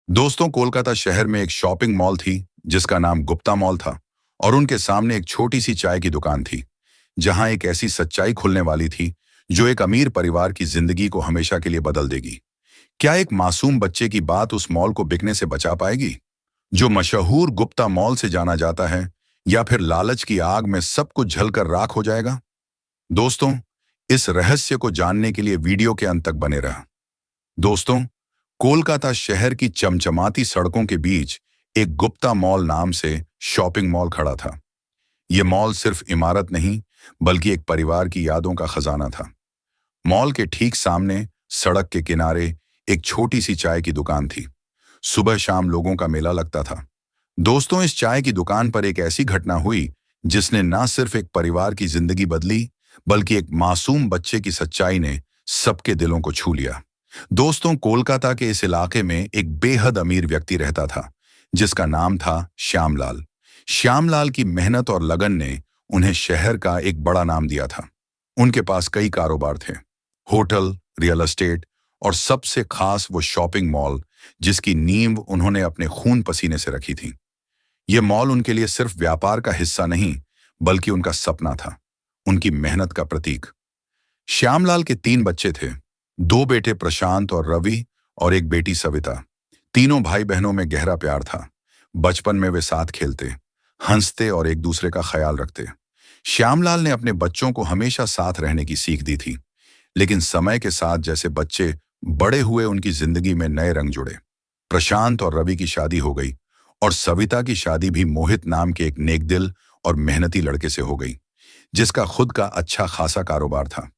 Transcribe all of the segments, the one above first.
दोस्तों, कोलकाता शहर में एक शॉपिंग मॉल थी जिसका नाम गुप्ता मॉल था। और उनके सामने एक छोटी सी चाय की दुकान थी जहां एक ऐसी सच्चाई खुलने वाली थी जो एक अमीर परिवार की जिंदगी को हमेशा के लिए बदल देगी। क्या एक मासूम बच्चे की बात उस मॉल को बिकने से बचा पाएगी जो मशहूर गुप्ता मॉल से जाना जाता है, या फिर लालच की आग में सब कुछ जलकर राख हो जाएगा? दोस्तों, इस रहस्य को जानने के लिए वीडियो के अंत तक बने रहा। दोस्तों, कोलकाता शहर की चमचमाती सड़कों के बीच एक गुप्ता मॉल नाम से शॉपिंग मॉल खड़ा था। यह मॉल सिर्फ इमारत नहीं, बल्कि एक परिवार की यादों का खजाना था। मॉल के ठीक सामने सड़क के किनारे एक छोटी सी चाय की दुकान थी। सुबह शाम लोगों का मेला लगता था। दोस्तों, इस चाय की दुकान पर एक ऐसी घटना हुई जिसने न सिर्फ एक परिवार की जिंदगी बदली, बल्कि एक मासूम बच्चे की सच्चाई ने सबके दिलों को छू लिया। दोस्तों, कोलकाता के इस इलाके में एक बेहद अमीर व्यक्ति रहता था जिसका नाम था श्यामलाल। श्यामलाल की मेहनत और लगन ने उन्हें शहर का एक बड़ा नाम दिया था। उनके पास कई कारोबार थे, होटल, रियल एस्टेट और सबसे खास वो शॉपिंग मॉल जिसकी नींव उन्होंने अपने खून पसीने से रखी थी। यह मॉल उनके लिए सिर्फ व्यापार का हिस्सा नहीं, बल्कि उनका सपना था, उनकी मेहनत का प्रतीक। श्यामलाल के 3 बच्चे थे, 2 बेटे प्रशांत और रवि और एक बेटी सविता। तीनों भाई बहनों में गहरा प्यार था। बचपन में वे साथ खेलते, हंसते और एक दूसरे का ख्याल रखते। श्यामलाल ने अपने बच्चों को हमेशा साथ रहने की सीख दी थी, लेकिन समय के साथ जैसे बच्चे बड़े हुए, उनकी जिंदगी में नए रंग जुड़े। प्रशांत और रवि की शादी हो गई और सविता की शादी भी मोहित नाम के एक नेकदिल और मेहनती लड़के से हो गई जिसका खुद का अच्छा खासा कारोबार था।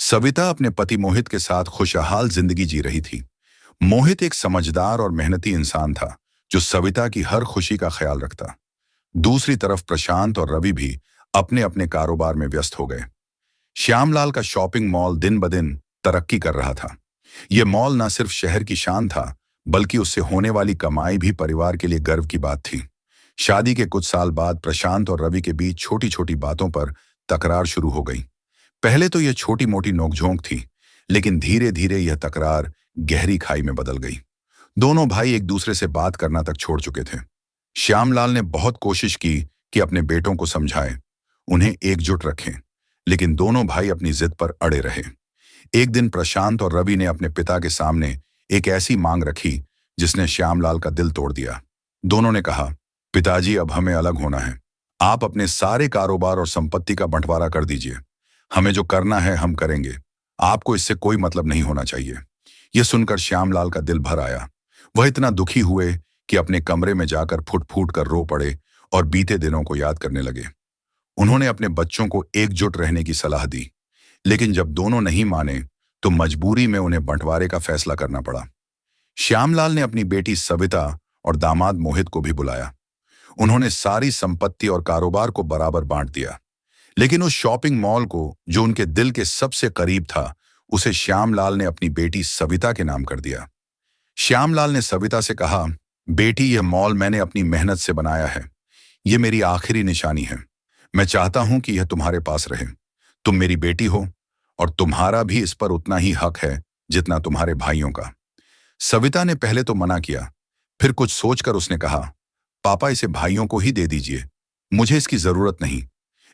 सविता अपने पति मोहित के साथ खुशहाल जिंदगी जी रही थी। मोहित एक समझदार और मेहनती इंसान था जो सविता की हर खुशी का ख्याल रखता। दूसरी तरफ प्रशांत और रवि भी अपने अपने कारोबार में व्यस्त हो गए। श्यामलाल का शॉपिंग मॉल दिन ब दिन तरक्की कर रहा था। यह मॉल न सिर्फ शहर की शान था, बल्कि उससे होने वाली कमाई भी परिवार के लिए गर्व की बात थी। शादी के कुछ साल बाद प्रशांत और रवि के बीच छोटी छोटी बातों पर तकरार शुरू हो गई। पहले तो यह छोटी मोटी नोकझोंक थी, लेकिन धीरे धीरे यह तकरार गहरी खाई में बदल गई। दोनों भाई एक दूसरे से बात करना तक छोड़ चुके थे। श्यामलाल ने बहुत कोशिश की कि अपने बेटों को समझाए, उन्हें एकजुट रखें, लेकिन दोनों भाई अपनी जिद पर अड़े रहे। एक दिन प्रशांत और रवि ने अपने पिता के सामने एक ऐसी मांग रखी जिसने श्यामलाल का दिल तोड़ दिया। दोनों ने कहा, पिताजी, अब हमें अलग होना है। आप अपने सारे कारोबार और संपत्ति का बंटवारा कर दीजिए। हमें जो करना है हम करेंगे। आपको इससे कोई मतलब नहीं होना चाहिए। यह सुनकर श्यामलाल का दिल भर आया। वह इतना दुखी हुए कि अपने कमरे में जाकर फुट फूट कर रो पड़े और बीते दिनों को याद करने लगे। उन्होंने अपने बच्चों को एकजुट रहने की सलाह दी, लेकिन जब दोनों नहीं माने तो मजबूरी में उन्हें बंटवारे का फैसला करना पड़ा। श्यामलाल ने अपनी बेटी सविता और दामाद मोहित को भी बुलाया। उन्होंने सारी संपत्ति और कारोबार को बराबर बांट दिया, लेकिन उस शॉपिंग मॉल को, जो उनके दिल के सबसे करीब था, उसे श्यामलाल ने अपनी बेटी सविता के नाम कर दिया। श्यामलाल ने सविता से कहा, बेटी, यह मॉल मैंने अपनी मेहनत से बनाया है। यह मेरी आखिरी निशानी है। मैं चाहता हूं कि यह तुम्हारे पास रहे। तुम मेरी बेटी हो और तुम्हारा भी इस पर उतना ही हक है जितना तुम्हारे भाइयों का। सविता ने पहले तो मना किया, फिर कुछ सोचकर उसने कहा, पापा, इसे भाइयों को ही दे दीजिए, मुझे इसकी जरूरत नहीं।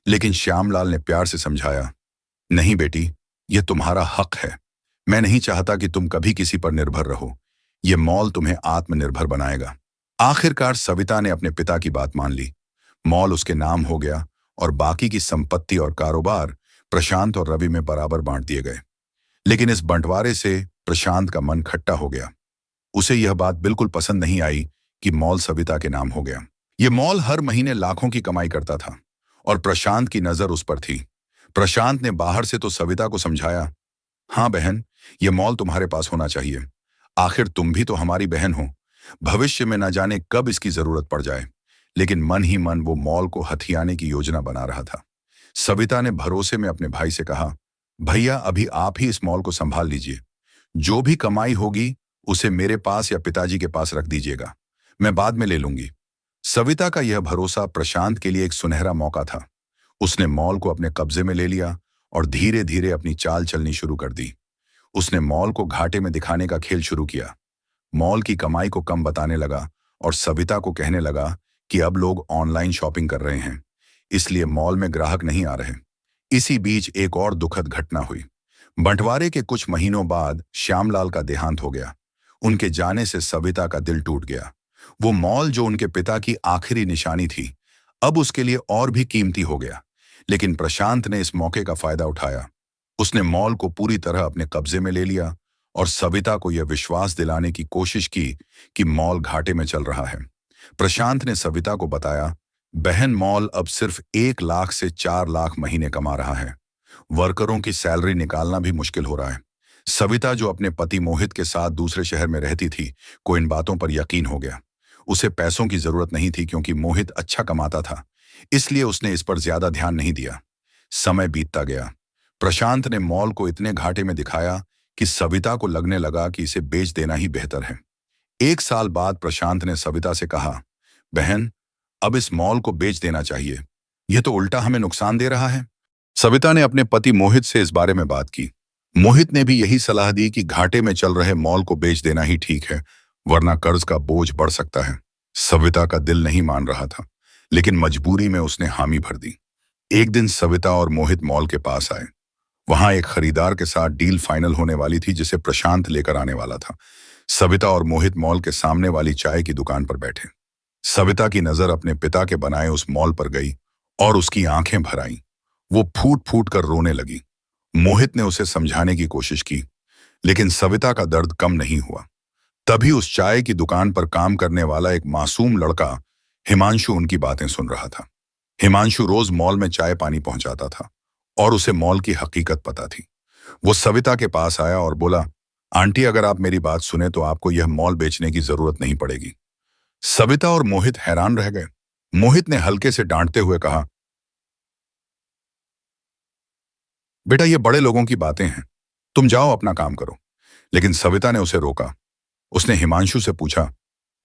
लेकिन श्यामलाल ने प्यार से समझाया, नहीं बेटी, यह तुम्हारा हक है। मैं नहीं चाहता कि तुम कभी किसी पर निर्भर रहो। यह मॉल तुम्हें आत्मनिर्भर बनाएगा। आखिरकार सविता ने अपने पिता की बात मान ली। मॉल उसके नाम हो गया और बाकी की संपत्ति और कारोबार प्रशांत और रवि में बराबर बांट दिए गए। लेकिन इस बंटवारे से प्रशांत का मन खट्टा हो गया। उसे यह बात बिल्कुल पसंद नहीं आई कि मॉल सविता के नाम हो गया। यह मॉल हर महीने लाखों की कमाई करता था और प्रशांत की नजर उस पर थी। प्रशांत ने बाहर से तो सविता को समझाया, हाँ बहन, यह मॉल तुम्हारे पास होना चाहिए। आखिर तुम भी तो हमारी बहन हो। भविष्य में न जाने कब इसकी जरूरत पड़ जाए। लेकिन मन ही मन वो मॉल को हथियाने की योजना बना रहा था। सविता ने भरोसे में अपने भाई से कहा, भैया, अभी आप ही इस मॉल को संभाल लीजिए। जो भी कमाई होगी उसे मेरे पास या पिताजी के पास रख दीजिएगा, मैं बाद में ले लूंगी। सविता का यह भरोसा प्रशांत के लिए एक सुनहरा मौका था। उसने मॉल को अपने कब्जे में ले लिया और धीरे धीरे अपनी चाल चलनी शुरू कर दी। उसने मॉल को घाटे में दिखाने का खेल शुरू किया। मॉल की कमाई को कम बताने लगा और सविता को कहने लगा कि अब लोग ऑनलाइन शॉपिंग कर रहे हैं, इसलिए मॉल में ग्राहक नहीं आ रहे। इसी बीच एक और दुखद घटना हुई। बंटवारे के कुछ महीनों बाद श्यामलाल का देहांत हो गया। उनके जाने से सविता का दिल टूट गया। वो मॉल जो उनके पिता की आखिरी निशानी थी, अब उसके लिए और भी कीमती हो गया। लेकिन प्रशांत ने इस मौके का फायदा उठाया। उसने मॉल को पूरी तरह अपने कब्जे में ले लिया और सविता को यह विश्वास दिलाने की कोशिश की कि मॉल घाटे में चल रहा है। प्रशांत ने सविता को बताया, बहन, मॉल अब सिर्फ 1 लाख से 4 लाख महीने कमा रहा है। वर्करों की सैलरी निकालना भी मुश्किल हो रहा है। सविता, जो अपने पति मोहित के साथ दूसरे शहर में रहती थी, को इन बातों पर यकीन हो गया। उसे पैसों की जरूरत नहीं थी क्योंकि मोहित अच्छा कमाता था, इसलिए उसने इस पर ज्यादा ध्यान नहीं दिया। समय बीतता गया। प्रशांत ने मॉल को इतने घाटे में दिखाया कि सविता को लगने लगा कि इसे बेच देना ही बेहतर है। 1 साल बाद प्रशांत ने सविता से कहा, बहन, अब इस मॉल को बेच देना चाहिए। यह तो उल्टा हमें नुकसान दे रहा है। सविता ने अपने पति मोहित से इस बारे में बात की। मोहित ने भी यही सलाह दी कि घाटे में चल रहे मॉल को बेच देना ही ठीक है, वरना कर्ज का बोझ बढ़ सकता है। सविता का दिल नहीं मान रहा था, लेकिन मजबूरी में उसने हामी भर दी। एक दिन सविता और मोहित मॉल के पास आए। वहां एक खरीदार के साथ डील फाइनल होने वाली थी जिसे प्रशांत लेकर आने वाला था। सविता और मोहित मॉल के सामने वाली चाय की दुकान पर बैठे। सविता की नजर अपने पिता के बनाए उस मॉल पर गई और उसकी आंखें भर आईं। वो फूट फूट कर रोने लगी। मोहित ने उसे समझाने की कोशिश की, लेकिन सविता का दर्द कम नहीं हुआ। तभी उस चाय की दुकान पर काम करने वाला एक मासूम लड़का हिमांशु उनकी बातें सुन रहा था। हिमांशु रोज मॉल में चाय पानी पहुंचाता था और उसे मॉल की हकीकत पता थी। वो सविता के पास आया और बोला, आंटी, अगर आप मेरी बात सुने तो आपको यह मॉल बेचने की जरूरत नहीं पड़ेगी। सविता और मोहित हैरान रह गए। मोहित ने हल्के से डांटते हुए कहा, बेटा, ये बड़े लोगों की बातें हैं, तुम जाओ अपना काम करो। लेकिन सविता ने उसे रोका। उसने हिमांशु से पूछा,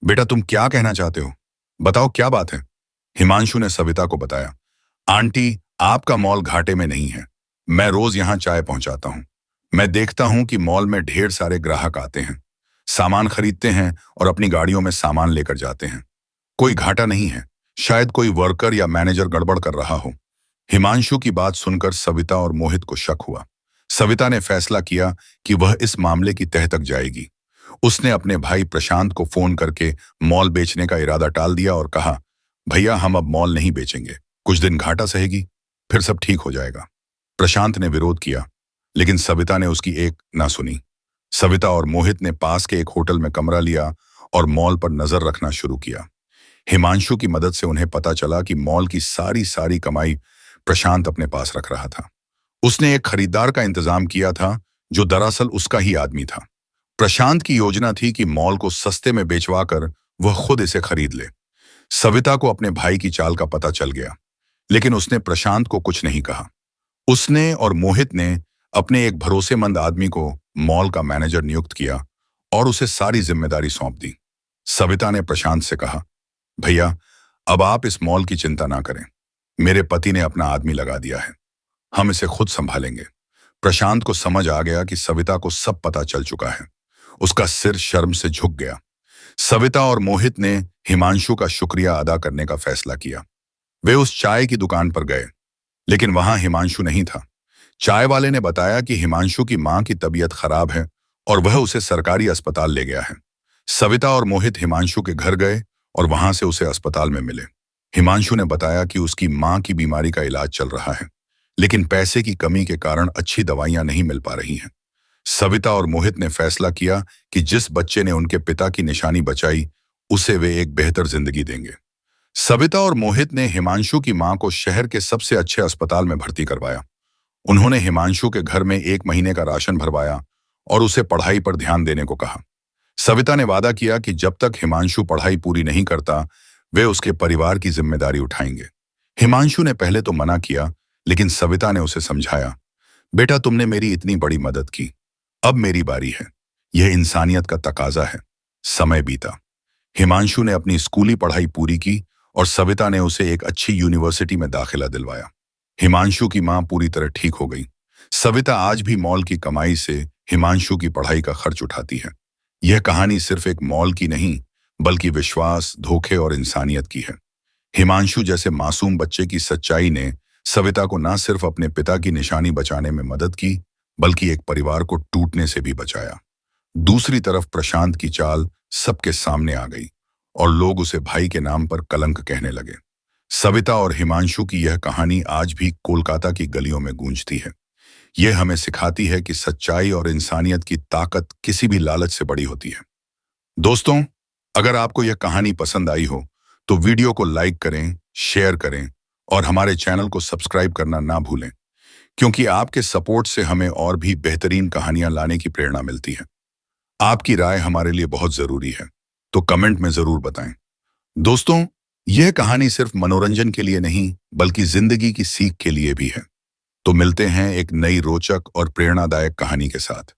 बेटा, तुम क्या कहना चाहते हो? बताओ, क्या बात है? हिमांशु ने सविता को बताया, आंटी, आपका मॉल घाटे में नहीं है। मैं रोज यहां चाय पहुंचाता हूं। मैं देखता हूं कि मॉल में ढेर सारे ग्राहक आते हैं, सामान खरीदते हैं और अपनी गाड़ियों में सामान लेकर जाते हैं। कोई घाटा नहीं है। शायद कोई वर्कर या मैनेजर गड़बड़ कर रहा हो। हिमांशु की बात सुनकर सविता और मोहित को शक हुआ। सविता ने फैसला किया कि वह इस मामले की तह तक जाएगी। उसने अपने भाई प्रशांत को फोन करके मॉल बेचने का इरादा टाल दिया और कहा, भैया, हम अब मॉल नहीं बेचेंगे। कुछ दिन घाटा सहेगी, फिर सब ठीक हो जाएगा। प्रशांत ने विरोध किया, लेकिन सविता ने उसकी एक ना सुनी। सविता और मोहित ने पास के एक होटल में कमरा लिया और मॉल पर नजर रखना शुरू किया। हिमांशु की मदद से उन्हें पता चला कि मॉल की सारी कमाई प्रशांत अपने पास रख रहा था। उसने एक खरीदार का इंतजाम किया था जो दरअसल उसका ही आदमी था। प्रशांत की योजना थी कि मॉल को सस्ते में बेचवाकर वह खुद इसे खरीद ले। सविता को अपने भाई की चाल का पता चल गया, लेकिन उसने प्रशांत को कुछ नहीं कहा। उसने और मोहित ने अपने एक भरोसेमंद आदमी को मॉल का मैनेजर नियुक्त किया और उसे सारी जिम्मेदारी सौंप दी। सविता ने प्रशांत से कहा, भैया, अब आप इस मॉल की चिंता ना करें। मेरे पति ने अपना आदमी लगा दिया है, हम इसे खुद संभालेंगे। प्रशांत को समझ आ गया कि सविता को सब पता चल चुका है। उसका सिर शर्म से झुक गया। सविता और मोहित ने हिमांशु का शुक्रिया अदा करने का फैसला किया। वे उस चाय की दुकान पर गए, लेकिन वहां हिमांशु नहीं था। चाय वाले ने बताया कि हिमांशु की मां की तबीयत खराब है और वह उसे सरकारी अस्पताल ले गया है। सविता और मोहित हिमांशु के घर गए और वहां से उसे अस्पताल में मिले। हिमांशु ने बताया कि उसकी मां की बीमारी का इलाज चल रहा है, लेकिन पैसे की कमी के कारण अच्छी दवाइयां नहीं मिल पा रही हैं। सविता और मोहित ने फैसला किया कि जिस बच्चे ने उनके पिता की निशानी बचाई, उसे वे एक बेहतर जिंदगी देंगे। सविता और मोहित ने हिमांशु की मां को शहर के सबसे अच्छे अस्पताल में भर्ती करवाया। उन्होंने हिमांशु के घर में 1 महीने का राशन भरवाया और उसे पढ़ाई पर ध्यान देने को कहा। सविता ने वादा किया कि जब तक हिमांशु पढ़ाई पूरी नहीं करता, वे उसके परिवार की जिम्मेदारी उठाएंगे। हिमांशु ने पहले तो मना किया, लेकिन सविता ने उसे समझाया, बेटा, तुमने मेरी इतनी बड़ी मदद की, अब मेरी बारी है। यह इंसानियत का तकाजा है। समय बीता। हिमांशु ने अपनी स्कूली पढ़ाई पूरी की और सविता ने उसे एक अच्छी यूनिवर्सिटी में दाखिला दिलवाया। हिमांशु की मां पूरी तरह ठीक हो गई। सविता आज भी मॉल की कमाई से हिमांशु की पढ़ाई का खर्च उठाती है, यह कहानी सिर्फ एक मॉल की नहीं, बल्कि विश्वास, धोखे और इंसानियत की है। हिमांशु जैसे मासूम बच्चे की सच्चाई ने सविता को न सिर्फ अपने पिता की निशानी बचाने में मदद की, बल्कि एक परिवार को टूटने से भी बचाया। दूसरी तरफ प्रशांत की चाल सबके सामने आ गई और लोग उसे भाई के नाम पर कलंक कहने लगे। सविता और हिमांशु की यह कहानी आज भी कोलकाता की गलियों में गूंजती है। यह हमें सिखाती है कि सच्चाई और इंसानियत की ताकत किसी भी लालच से बड़ी होती है। दोस्तों, अगर आपको यह कहानी पसंद आई हो तो वीडियो को लाइक करें, शेयर करें और हमारे चैनल को सब्सक्राइब करना ना भूलें, क्योंकि आपके सपोर्ट से हमें और भी बेहतरीन कहानियां लाने की प्रेरणा मिलती है। आपकी राय हमारे लिए बहुत जरूरी है, तो कमेंट में जरूर बताएं। दोस्तों, यह कहानी सिर्फ मनोरंजन के लिए नहीं, बल्कि जिंदगी की सीख के लिए भी है। तो मिलते हैं एक नई रोचक और प्रेरणादायक कहानी के साथ।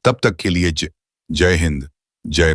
तब तक के लिए जय हिंद, जय